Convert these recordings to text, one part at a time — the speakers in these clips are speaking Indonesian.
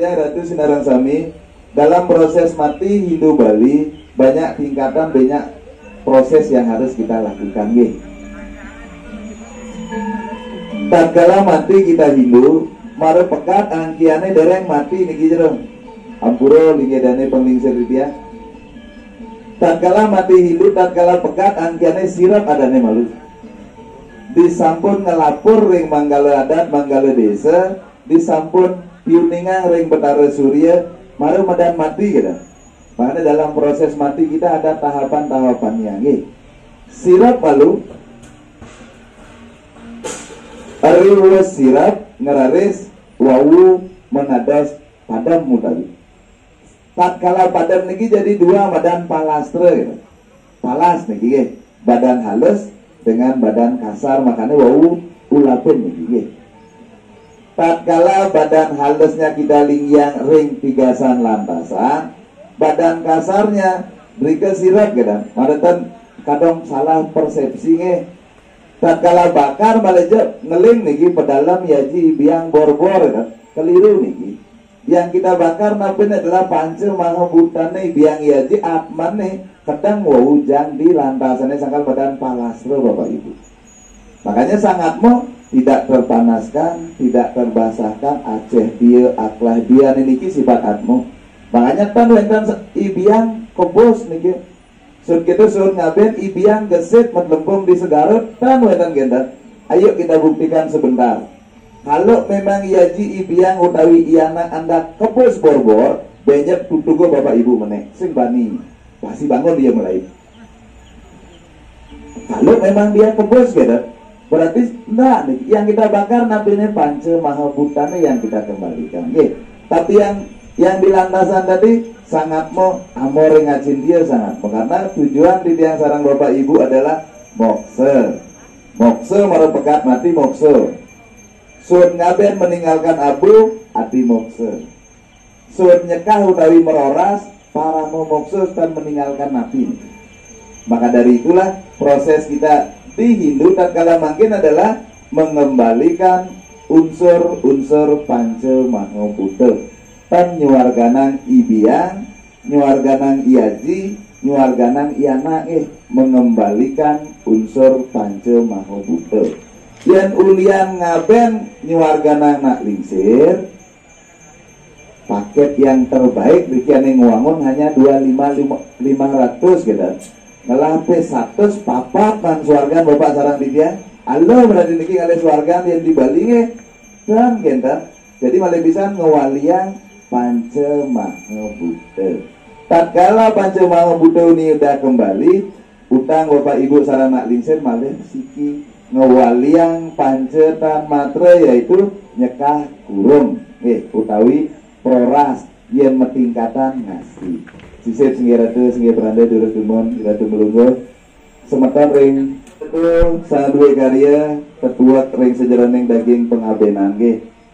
Ditanya Ratu Sinarang Sami, dalam proses mati Hindu Bali banyak tingkatan, banyak proses yang harus kita lakukan. Tatkala mati kita Hindu, mare pekat angkiane dereng mati niki jero. Ampura linggedane penglingsir dia. Tatkala mati Hindu, tatkala pekat angkiane sirap adane malu. Disampun ngelapor ring manggala adat, manggala desa, disampun piuningan ring Betara Surya, mare medan mati kita. Makanya dalam proses mati kita ada tahapan-tahapannya. Sirap malu, ariwes sirap ngeraris wawu menadas padam mutawi. Tatkala padam niki jadi dua badan palastre gitu. Palas niki badan halus dengan badan kasar, makanya wawu ulapen niki. Tatkala badan halusnya kita lingyang ring tigasan lantasan, badan kasarnya berika sirap gitu. Maretan kadang salah persepsi tatkala bakar maleje ngeling niki pedalam yaji biang bor-bor kan keliru niki. Yang kita bakar napen adalah panca mahabutane biang yaji atman nih kadang wujang di lantasannya sangkal badan palasro Bapak Ibu. Makanya sangat mau tidak terpanaskan, tidak terbasahkan, aceh dia, aklah dia niki sifat atmu. Makanya tan wentan ibiang kobos niki. Sun kita sun ngaben ibiang gesit metlempung di segarut tan wetan gendan. Ayo kita buktikan sebentar. Kalau memang yaji ibiang utawi iana anda kepus borbor, banyak tutugo Bapak Ibu meneh sing bani. Pasti bangun dia mulai. Kalau memang dia kepus gendan, berarti enggak nih. Yang kita bakar nampilnya panca mahabutane yang kita kembalikan. Tapi yang di lantasan tadi sangat mau amor ngajin dia sangat mau, karena tujuan di tiang sarang Bapak Ibu adalah mokse merupakan mati mokse. Sun ngaben meninggalkan abu ati mokse. Sun nyekah utawi meroras para mokse dan meninggalkan mati. Maka dari itulah proses kita di Hindu tatkala mungkin adalah mengembalikan unsur-unsur panca mahabhuta. Tan nyuarganang ibiang, nyuarganang iaji, nyuarganang iana mengembalikan unsur panca mahabhuta. Yang ulian ngaben nyuarganang nak lingsir, paket yang terbaik bikin nguangun hanya 25.500 gitu. Ngelape 100 papat man suargan Bapak sarang dia. Halo berarti niki ngale suargan yang di Bali dan genta. Jadi malah bisa ngewalian panca mahabhuta. Tatkala panca mahabhuta ini udah kembali, utang Bapak Ibu sarang nak lingsir malah siki ngewaliang pancetan matre yaitu nyekah kurung utawi proras yang metingkatan ngasih sisip singgiratu singgir beranda durus dumon iratu melungguh semetan ring itu sangat dua karya ketua ring sejeroneng daging pengabenan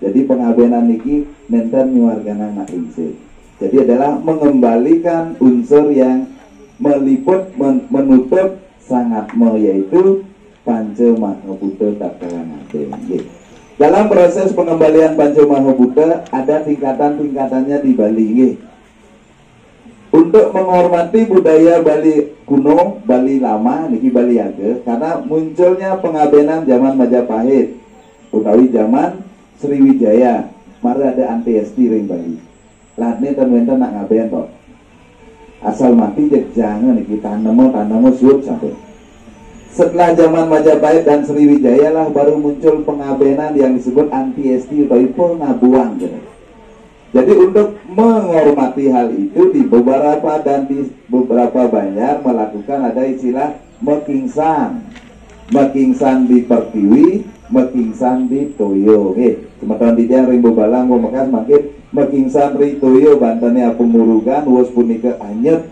jadi pengabenan niki nenten nyuargana nak insip. Jadi adalah mengembalikan unsur yang meliput menutup sangat mau yaitu panca mahabhuta tatkala ngaben. Dalam proses pengembalian panca mahabhuta ada tingkatan-tingkatannya di Bali. Untuk menghormati budaya Bali kuno, Bali lama, niki Bali Age, karena munculnya pengabenan zaman Majapahit, utawi zaman Sriwijaya, mari ada antiesti ring Bali. Latne ten-wenten nak ngaben kok. Asal mati jangan niki tanamo suut sampai. Setelah zaman Majapahit dan Sriwijaya lah baru muncul pengabenan yang disebut antiesti atau pengabuan. Jadi untuk menghormati hal itu di beberapa dan di beberapa banjar melakukan ada istilah mekingsan. Mekingsan di Pertiwi, mekingsan di Toyo. Teman-teman di dia rimbo balang memekan makin mekingsan di Toyo bantane apa murugan wos punika anyep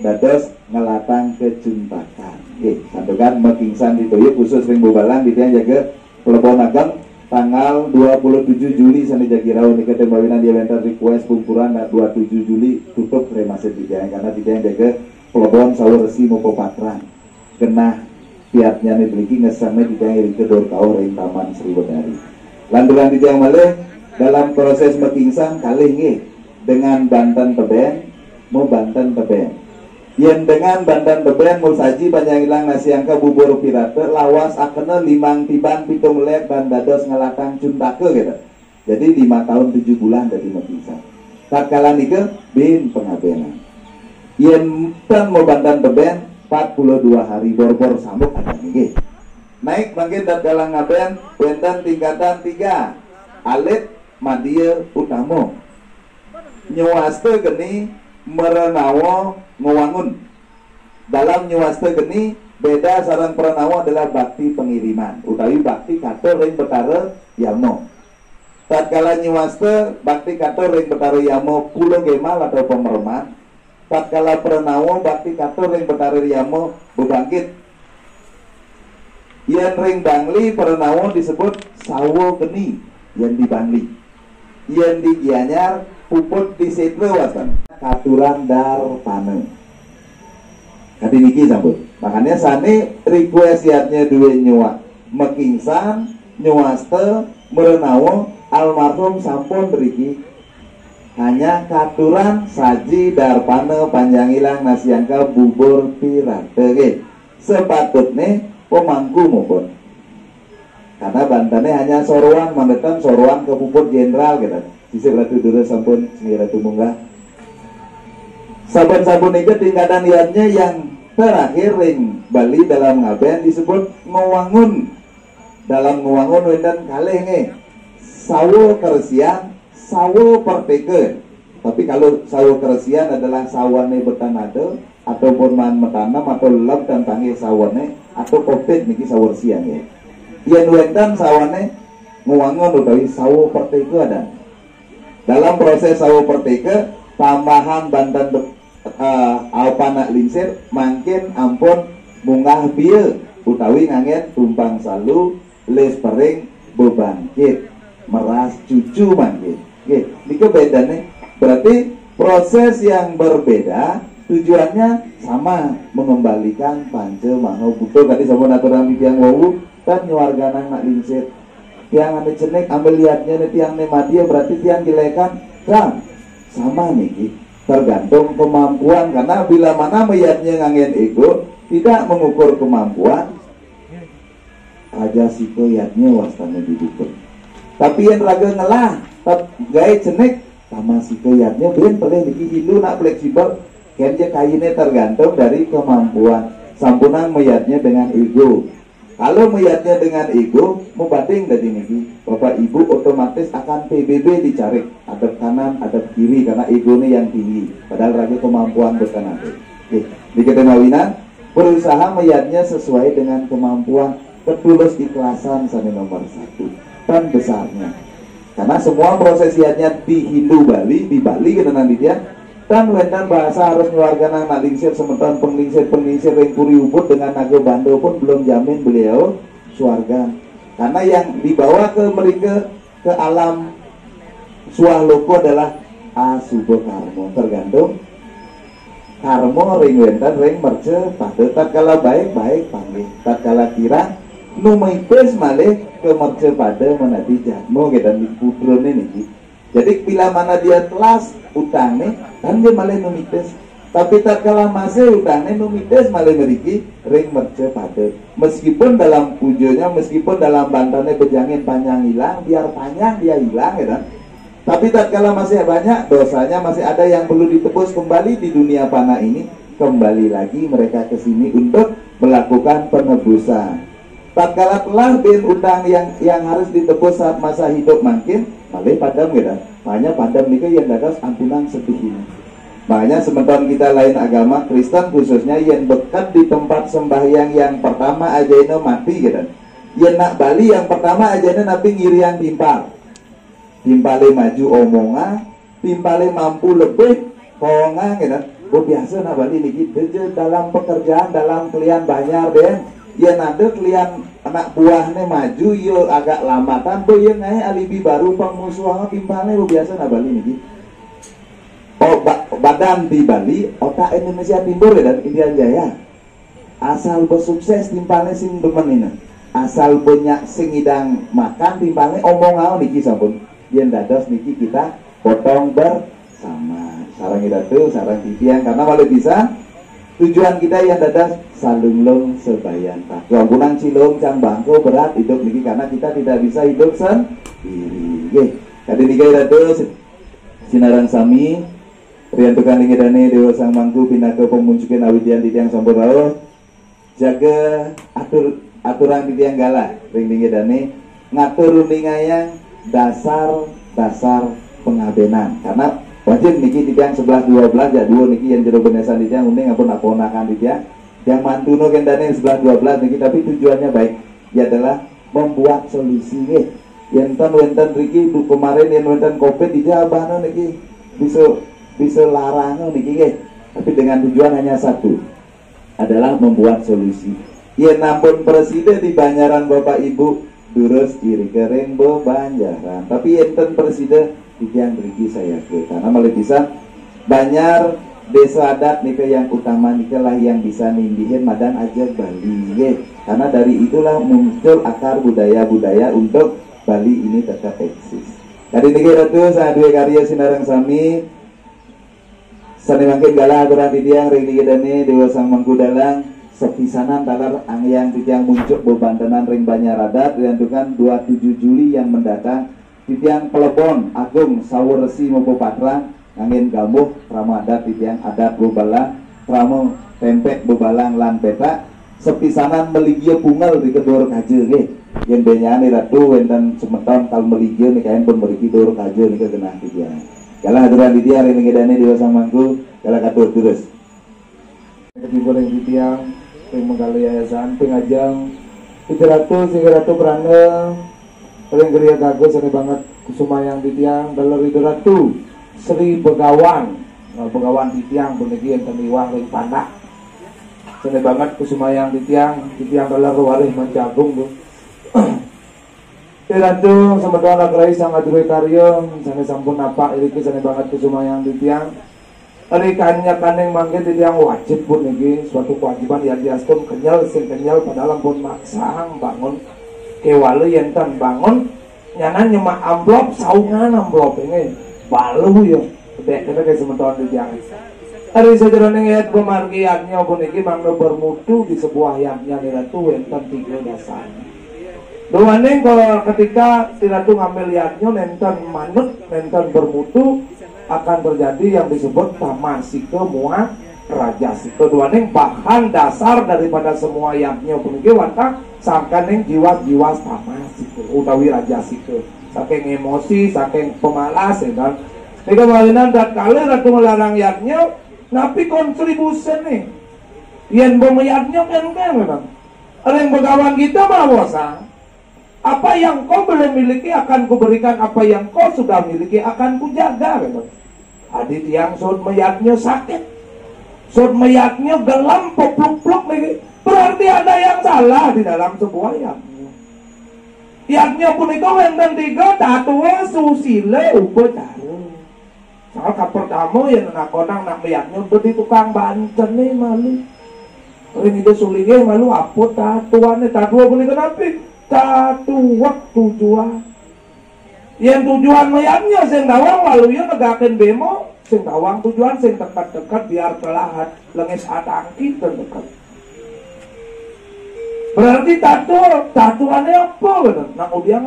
dados ngelatang kecuntakan. Santukan mekingsan di Toyo khusus rimbo balang di dia jaga Plebon Ageng tanggal 27 Juli sani jagirau nika tembawinan dia bentar request pungkuran 27 Juli tutup remase di dia karena di dia jaga Plebon sawur resi mopo patran kena piatnya nih beli ngesamnya di dia kedor kau ring taman Sriwedari. Landuran di dia malih dalam proses mekingsan kalih nggih dengan Banten Teben mau Banten Teben yen dengan Banten Teben mau saji panjang ilang nasi angka bubur pirate lawas akena 5 tiban 7 melek dan dados ngelakang cuntake gitu. Jadi 5 tahun 7 bulan dari mekingsan. Tatkala nike bin pengabenan yen tan mau Banten Teben 42 hari bor-bor sambuk ada nggih. Naik bangkit tatkala ngaben wenten tingkatan 3 alit madia utama nyuwaste geni merenawa ngewangun. Dalam nyuwaste geni beda sareng perenawa adalah bakti pengiriman utawi bakti katur ring betara yamo. Tatkala nyuwaste bakti katur ring betara yamo pulo gemal atau pemerman. Tatkala perenawa bakti katur ring betara yamo bebangkit. Yen ring bangli perenawa disebut sawo geni yen di bangli. Yen di Gianyar puput di setre wasan katuran dar pane. Kadi niki sambut. Makanya sane request yatnya duwe nyuwa mekingsan nyuwaste merenawa almarhum sampun beriki hanya katuran saji darpane panjang ilang nasi angka bubur pirate sepatutnya pemangku maupun karena Bantane hanya soruan mandetan soruan ke puput jenderal gitu sisi ratu dulu sampun sini ratu munggah sabun-sabun itu tingkatan liatnya yang terakhir ring Bali dalam ngaben disebut ngewangun. Dalam ngewangun wendan kalih nge sawo keresian sawo perteke. Tapi kalau sawo keresian adalah sawane betanade ataupun man metanam atau lelap dan tangi sawane atau covid niki sawo siang ya. Yen wendan sawane ngewangun utawi sawo perteke ada. Dalam proses sawo perteke tambahan Banten alpanak linsir makin ampun munggah bieu utawi ngangen tumpang salu les pering bebangkit meras cucu mangkit. Oke, niki bedane berarti proses yang berbeda tujuannya sama mengembalikan panca mango butuh tadi sama natural tiang wawu dan nyuargana nak linsir tiang ane cenek ambil liatnya nih tiang ne madia berarti tiang gilekan dan sama niki tergantung kemampuan karena bila mana mayatnya ngangen ego tidak mengukur kemampuan aja siko yatnya wastanya dibukur tapi yang raga ngelah gaya cenek sama siko yatnya ben pelih niki hilu nak fleksibel kerja kainnya tergantung dari kemampuan sampunan mayatnya dengan ego. Kalau mayatnya dengan ego mau bating dari niki bapak ibu otomatis akan PBB dicari adab kanan adab kiri karena egonya yang tinggi padahal raga kemampuan berkenan. Oke, di kedemawinan berusaha mayatnya sesuai dengan kemampuan ketulus ikhlasan sampai nomor 1 dan besarnya karena semua prosesiannya di Hindu Bali di Bali kita nanti dia dan wendan bahasa harus ngeluarkan anak lingsir sementara penglingsir yang kuri ubud dengan naga bando pun belum jamin beliau suarga karena yang dibawa ke mereka ke alam suah loko adalah asubo karmo tergantung karmo ring wendan ring merce pada tatkala baik panggil tatkala kira numaites malih ke merce pada menati jatmo kita di putron ini. Jadi bila mana dia telas utangnya kan dia malah numites. Tapi tak kalah masih utangnya numites malah meriki ring merce pada. Meskipun dalam pujonya, meskipun dalam bantannya bejangin panjang hilang, biar panjang dia hilang ya kan. Tapi tak kalah masih banyak dosanya masih ada yang perlu ditebus kembali di dunia panah ini. Kembali lagi mereka ke sini untuk melakukan penebusan. Tatkala telah bin utang yang harus ditebus saat masa hidup makin malih padam gitu. Makanya padam niku yang dados ampunan sedih ini. Makanya sementara kita lain agama Kristen khususnya yang bekat di tempat sembahyang yang pertama aja ini mati gitu. Yang nak Bali yang pertama aja ini nabi ngiriang timpal. Timpale maju omongan, timpale mampu lebih kongang gitu. Oh biasa nak Bali niki dalam pekerjaan dalam klien banyak deh. Ya nanti kalian anak buahnya maju yo agak lamatan tuh ya ngai alibi baru pengmusuhan timpalnya biasa na Bali nih. Oh badan di Bali otak Indonesia Timur dan India Jaya asal bersukses timpalnya sing demen ini asal banyak sing idang makan timpalnya omong niki sampun yang dados niki kita potong bersama. Sarang itu sarang titiang karena malah bisa tujuan kita yang dadas salunglung sebayan tak. Ampunan cilung cang bangko berat hidup niki karena kita tidak bisa hidup sendiri. Nggih. Kadi niki dados sinarang sami riantukan ingedane Dewa Sang Mangku pinaka pemuncukin awidian titiang sampuraos jaga aturan titiang galak ring ingedane ngatur rundingayang dasar pengabenan karena wajib niki titiang 11-12 ya dua niki yang jero benesan titiang unding apun aponakan titiang yang mantuno kendane 11-12 niki tapi tujuannya baik ya adalah membuat solusi nggih. Wenten riki du kemarin yang wenten Covid di Jabana niki bisa larang niki nggih. Tapi dengan tujuan hanya satu adalah membuat solusi. Yen nampun presiden di Banjaran Bapak Ibu durus iri kering Banjaran. Tapi enten presiden di yang riki saya ke karena malah bisa Banjar desa adat nika yang utama nika lah yang bisa nindihin madan aja Bali nggih. Karena dari itulah muncul akar budaya-budaya untuk Bali ini tetap eksis. Kali niki ratu sadue karya sinarang sami sane mangkin gala aturan titiang ring niki dane Dewa Sang Mangku Dalang sepisanan talar angyang titiang muncul bebantenan ring Banyaradat diantukan 27 Juli yang mendatang titiang Pelebon Agung Sawuresi Mopo Patra angin gamuh rama adat titiang adat bobalang ramo tempek bobalang lan petak sepisanan meligio bungal di kedua kaje nggih. Yen benyane ratu wenten semeton kal meligio nika pun mriki dor kaje nika genah titiang. Kala aturan titiang ring ngedane Dewa Sang Mangku kala katur terus. Jadi goreng titiang ring menggali yayasan pengajang 300 hingga ratu beranda ring geria gagus sane banget kusumayang titiang daleri ratu Sri Begawan titiang puniki enten iwah ring pandak. Sane banget kusumayang titiang daler warih menjagung Bu. Ratu semeton agrai sang adure karya sane sampun napak iriki sane banget kusumayang titiang. Ari kanya kaneng mangke titiang wajib pun niki suatu kewajiban yang diastum kenyal padahal pun maksang bangun kewale yen bangun nyanan nyemak amplop saungan amplop ini balu ya kita kayak semeton titiang. Ari sajarane ayat pemargiannya pun niki mangno bermutu di sebuah ayatnya ratu enten 3 dasar. Doaning kalau ketika tidak tuh ngambil liatnya nenten manut, nenten bermutu akan terjadi yang disebut tamasike muat rajasike. Doaning bahan dasar daripada semua yatnya puniki wata sangkaning jiwa-jiwa tamasike utawi rajasike. Saking emosi, saking pemalas ya kan. Nika malinan dat kali ratu melarang yatnya napi kontribusi nih. Yen bomeyatnya kan ada yang begawan kita bahwa apa yang kau belum miliki akan kuberikan, apa yang kau sudah miliki akan kujaga. Adit yang sud mayatnya sakit, sud mayatnya gelam popluk-pluk lagi, berarti ada yang salah di dalam sebuah yatnya. Yatnya pun itu wenten 3 tatua susile upacara. Soal pertama yang nakonang nak mayatnya udah di tukang banten nih malu. Ini dia sulingnya malu apa tatuannya tatua pun itu napi. Satu waktu tujuan yang tujuan mayatnya sing tawang lalu ya negakin bemo sing tawang tujuan sing dekat-dekat biar telahat lengis atangki terdekat berarti tatuannya apa bener nah udah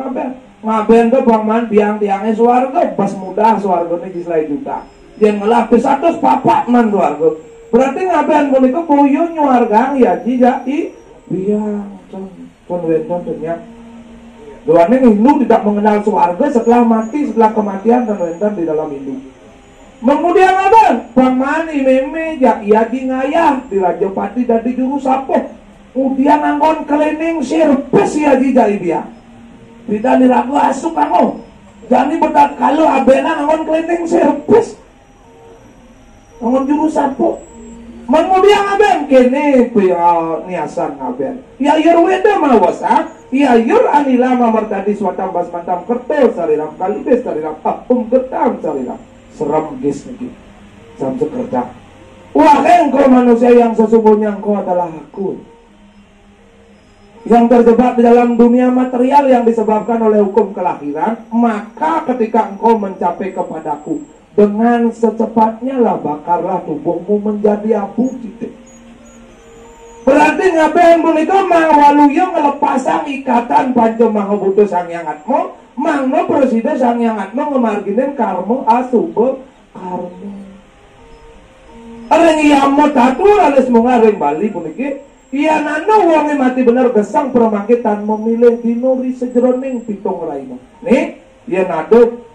ngaben ke bangman biang tiangnya suarga pas mudah suarga ini diselai juta yang ngelapis 100 papak man suarga berarti ngaben boleh ke boyo nyuargang ya jijai biang konventornya doanya Hindu tidak mengenal surga setelah mati, setelah kematian dan wenten di dalam Hindu. Kemudian apa? Bang Mani, Meme, Yadi Ngayah di Rajapati dan di Juru Sapo. Kemudian anggon keliling sirpes ya di Jaibia. Tidak diragu asuk kamu. Jadi bedak kalau abena anggon keliling sirpes. Anggon Juru Sapo. Kemudian aben kene niasan aben. Ya yurweda mawasa, ya yur anila mamartadi swatam basmantam kertel sariram kalibes sariram tapum getam sariram. Seram gis lagi. Sam sekerja. Wah engkau manusia yang sesungguhnya engkau adalah aku. yang terjebak di dalam dunia material yang disebabkan oleh hukum kelahiran, maka ketika engkau mencapai kepadaku, dengan secepatnya lah bakarlah tubuhmu menjadi abu gitu. Berarti ngapain punika mawaluyo ngelepasang ikatan panco mahabuto sang yang atmo, mangno presida sang yang atmo ngemarginin karmo asubo karmo. Areng yamot atu alis mengareng bali puniki. Iya nano wonge mati bener gesang permangkitan memilih dinuri sejroning pitung raina. Nih, iya nado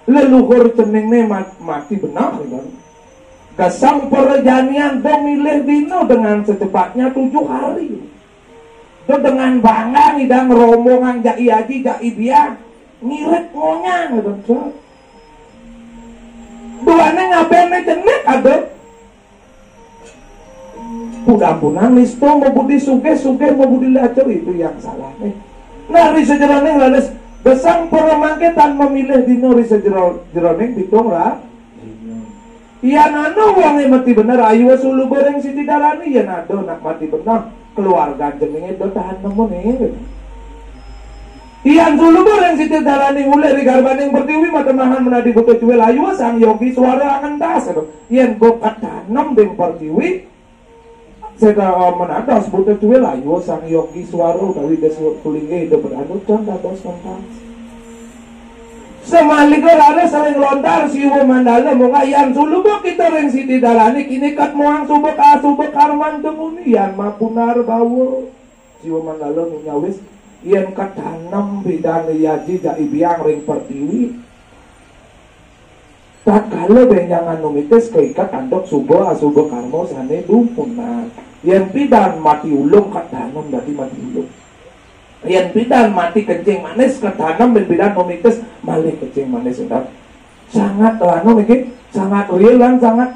leluhur ceningne mati benar kan. Gesang perjanian memilih dino dengan secepatnya 7 hari. Itu dengan bangga ngidang rombongan jai haji jai biang ngirit ngonyang gitu. Duane ngapain cenek ada. Pun-ampunan nisto mau budi suge mau budi lacur itu yang salah nih. Nah risa jeroning lalis gesang permangkitan memilih dino risa jeroning pitung ra. Iya nano wonge mati bener ayu sulu bareng siti darani ya nado nak mati bener keluarga jenenge do tahan nemu nih. Iyan sulu bareng siti darani mulai di garbaning pertiwi matemahan menadi butuh cuel ayu sang yogi suara angan das. Iyan bokat tanam deng pertiwi saya menadas butuh cuel ayu sang yogi suara dari desu tulingnya itu beradu can dados kontak. Semalikor ada saling lontar siwa mandala mga yan sulubok kita ring siti dalani kinikat muang subok asubok karman temuni yan mapunar bawo siwa mandala nyawis yan katanam bidan yaji jai biang ring pertiwi tak kala benyangan numites kaikat andok subo asubok karmo sane dumpunar yan bidan mati ulung katanam dati mati ulung yang bidan mati kencing manis ketanam dan bidan komites malih kencing manis sudah sangat lano mungkin sangat real dan sangat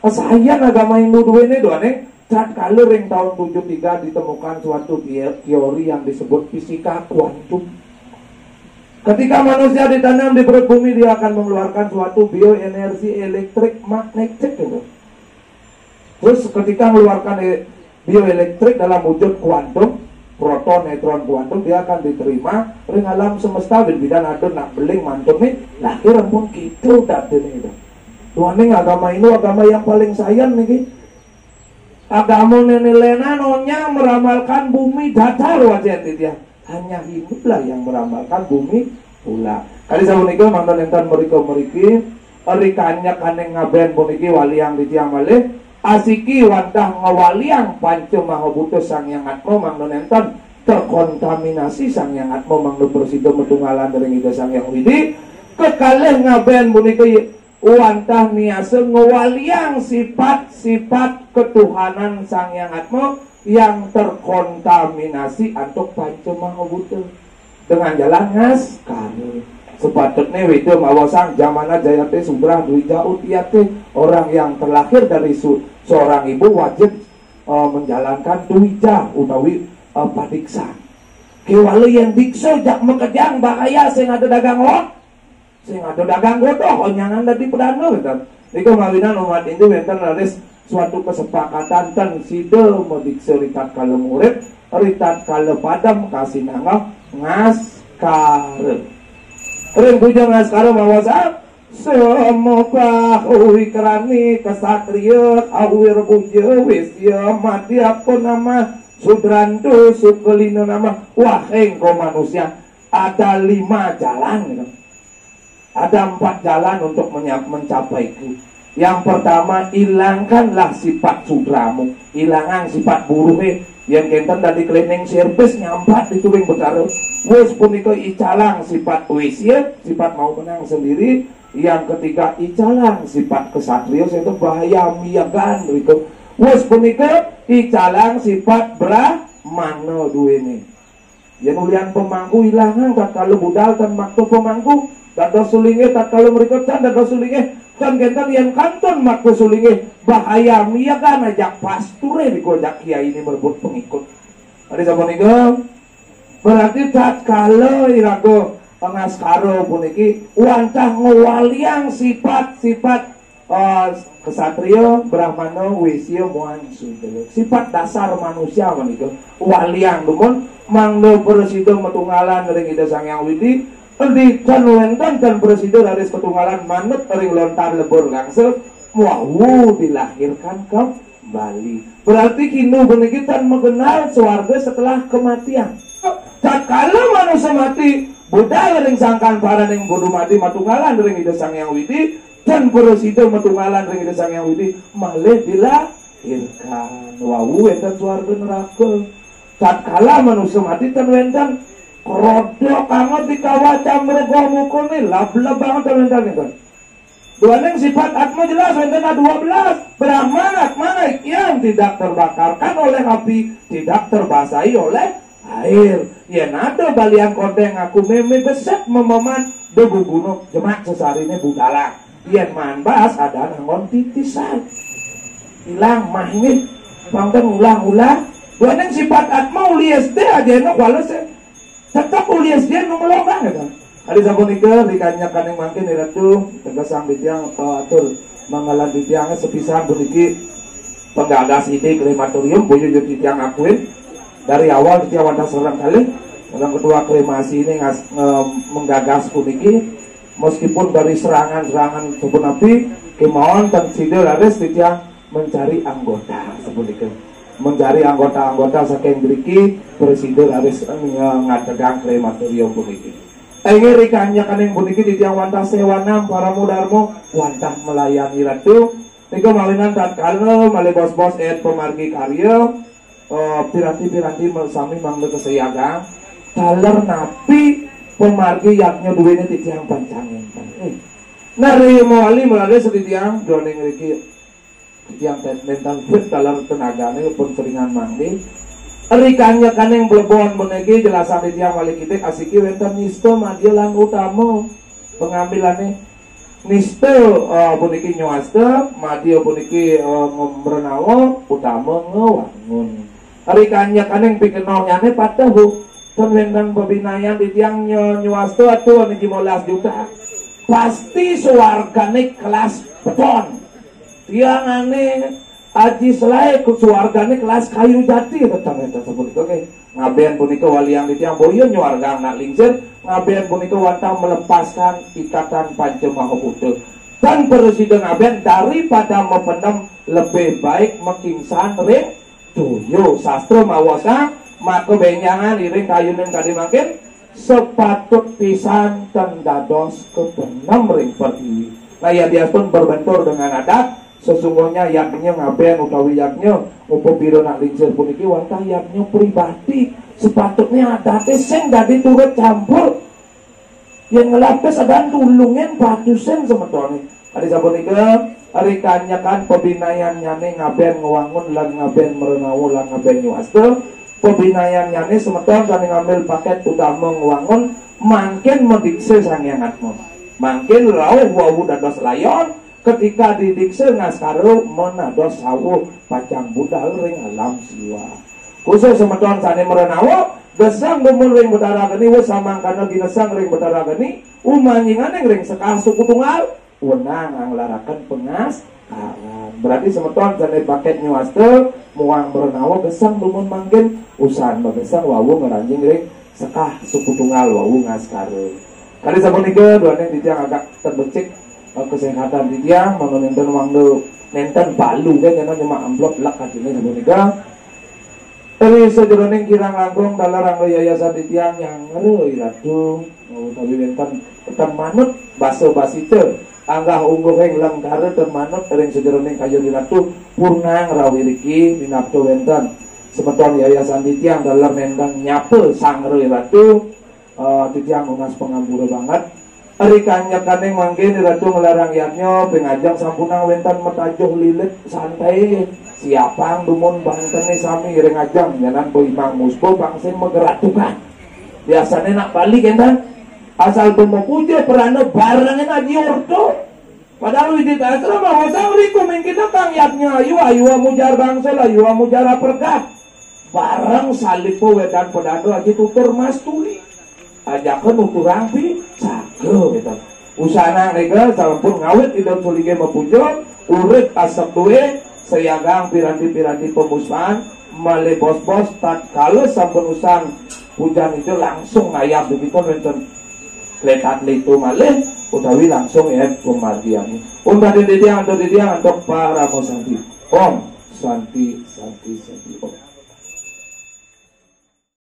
sayang agama Hindu dua ini doa nih saat kalau ring tahun 73 ditemukan suatu teori yang disebut fisika kuantum. Ketika manusia ditanam di perut bumi dia akan mengeluarkan suatu bioenergi elektrik magnetik gitu. Terus ketika mengeluarkan bioelektrik dalam wujud kuantum proton, neutron, kuantum dia akan diterima ring alam semesta bidan adon nak beling mantum nih lahir pun gitu datin itu. Tuhan agama ini agama yang paling sayang nih. Agama nenelena nonya meramalkan bumi datar wajah dia. Hanya hiduplah yang meramalkan bumi pula. Kali saya menikah mantan enten mereka rikannya kaneng ngaben puniki wali yang ditiang malih asiki wantah ngawaliang panco mahabuto sang yang atmo mangno nenten terkontaminasi sang yang atmo mangno bersido metunggalan dari ida sang yang widi kekalih ngaben punika wantah niasa ngawaliang sifat-sifat ketuhanan sang yang atmo yang terkontaminasi antuk panco mahabuto dengan jalan ngaskar. Sepatutnya itu mawasang zamana jayate sudrah duija utiate orang yang terlahir dari seorang ibu wajib menjalankan duija utawi padiksa. Kewali yang diksa jak mekejang bahaya sing ada dagang lot, sing ada dagang godoh onyangan dari pedano gitu. Niku mawinan umat Hindu enten laris suatu kesepakatan tan sida mediksa ritat kala murid, ritat kala padam kasih nangah ngaskar. Ring bujang askara mawasa semoga uwi kerani kesatria awir buja wisya mati apa nama sudranto sukelina nama waheng ko manusia ada 5 jalan gitu. Ada 4 jalan untuk mencapai itu. Yang pertama hilangkanlah sifat sudramu, hilangan sifat buruhe yang kenten tadi cleaning service nyampat di turing berkara wis punika icalang sifat wisya sifat mau menang sendiri. Yang ketiga icalang sifat kesatria itu bahaya miyagan begitu wis punika icalang sifat brahmana duweni yang ulian pemangku hilangan tak kalau budal dan maktu pemangku tak ada sulingnya tak kalau mereka tak ada sulingnya kan kenten yang kanton maktu sulingnya bahaya miyagan ajak pasture dikojak kiai ini merebut pengikut ada sama nih berarti tak kalau irago pengaskaro puniki wantah ngewaliang sifat-sifat kesatria brahmana wisya mohan sudra. Sifat dasar manusia menika waliang dumun mangda presida metunggalan ring Ida Sang Hyang Widi di canwenten dan presida dari ketunggalan manut ring lontar lebur gangsel wau dilahirkan kembali. Berarti kinu beniki tan mengenal swarga setelah kematian. Tatkala manusia mati budal ring sangkan para ning bodo mati matunggalan ring Ida Sang Hyang Widi dan presida matunggalan ring Ida Sang Hyang Widi malih dilahirkan wau enten swarga neraka. Tatkala manusia mati tan wenten rodok kangen dikawaca mergo mukune lab-lab banget tan wenten. Dua neng sifat atma jelas wenten 12 Brahman atma yang tidak terbakarkan oleh api, tidak terbasahi oleh air. Ya nado balian kondeng aku meme beset mememan debu gunung jemak sesarine budala. Yen man bahas ada nangon titisan. Hilang mah ini pangten ulang-ulang. Dua neng sifat atma uli SD aja no wales tetap uli SD no melonggang kan. Hari sapunika dikanya kaneng mangkin iratu tegasang bidang atur mangalan bidangnya sepisan puniki penggagas ide krematorium boyo jadi tiang akuin dari awal kita wanda serang kali yang kedua kremasi ini menggagas puniki meskipun dari serangan sebut nabi kemauan dan sidel ada setiap mencari anggota sepunika mencari anggota saking beriki presiden harus ngadegang krematorium puniki. Engeri kanya kaneng puniki di tiang wantah sewanam para mudarmo wantah melayani ratu. Nika malinan tatkala malih bos-bos pemargi karya piranti-piranti sami mangga keseyagang daler napi pemargi yaknya duwene di tiang pancangin. Nari mawali melalui seditiang droning riki tiang mental fit dalam tenagane pun seringan mangdi. Rikannya kaneng blebon menegi jelasan di tiang wali kitik asiki wenten nisto madyalan utama pengambilannya nisto puniki nyuasta madya puniki merenawa utama ngewangun. Rikannya kaneng pikenolnyane patahu kan wenten pembinayan di tiang nyuasta atuh 15 juta pasti suargane kelas beton tiang aneh Aji selai kesuargane kelas kayu jati tetap tersebut oke. Ngabean punika waliang di tiang boyo nyuarga anak lingsir ngabean punika wantah melepaskan ikatan Pancemaha Buddha dan presiden ngabean daripada mempendam lebih baik mekingsan ring doyo sastra mawasa maka benyangan iring kayunen kadi makin sepatut pisan tendados kebenam ring pertiwi. Nah ya dia pun berbentur dengan adat sesungguhnya yaknya ngaben utawi yaknya upo biro nak lingsir puniki wantah yaknya pribadi sepatutnya adate sing dadi turut campur yang ngelapis ada tulungin batusen semetone hari sapunika hari kanyakan pembinayan nyane ngaben ngewangun lan ngaben merenawu lan ngaben nyuasta pembinayan nyane semeton kami ngambil paket utama ngewangun mangkin medikse Sang Hyang Atma mangkin rawuh wawu dados layon ketika didikse ngaskaro menados sawuh pacang budal ring alam siwa khusus semeton sane merenawa gesang demun ring betara geni wis samangkana ginesang ring betara geni umanyingane ring sekah suku tunggal wenang nglaraken pengaskaran berarti semeton sane paket nyuasta muang merenawa gesang demun mangkin usan begesang wawu ngeranjing ring sekah suku tunggal wawu ngaskaro kali sapunika duane ditiang agak terbecik kesehatan di tiang menonton wangdo nenten balu kan karena cuma amplop lak kajine sepunika dari sejeroning kirang langkung dalam yayasan di tiang yang ngeruh iratu tapi nenten tekan manut baso basite anggah unggul yang lengkare dan manut dari sejeroning kayu iratu purnang rawiriki dinapto wenten semeton yayasan di tiang dalam nenten nyape sang iratu di tiang unas pengampura banget Arikannya kaneng mangkin ratu ngelarang yaknya pengajang sampunang wentan metajuh lilit santai siapang dumun bantene sami rengajang nyanan boy mang musbo bangsin megeratukan biasanya nak balik entan asal pemupuja perana barangnya aji ordo padahal widit asra bahwa sauriku mungkin kang yaknya ayu mujar bangsa ayu mujar pergah barang salipo wedan pedado aji tutur mas tuli ajakan ukur rampi cakep gitu usana nega sampun ngawit idam sulige mapunjul urip asap duwe sayagang piranti-piranti pemusnahan male bos-bos tatkala sampun usang hujan itu langsung ngayap begitu nonton kletat itu malih utawi langsung ya pemargian untuk didiang untuk para mosanti om santi santi santi om.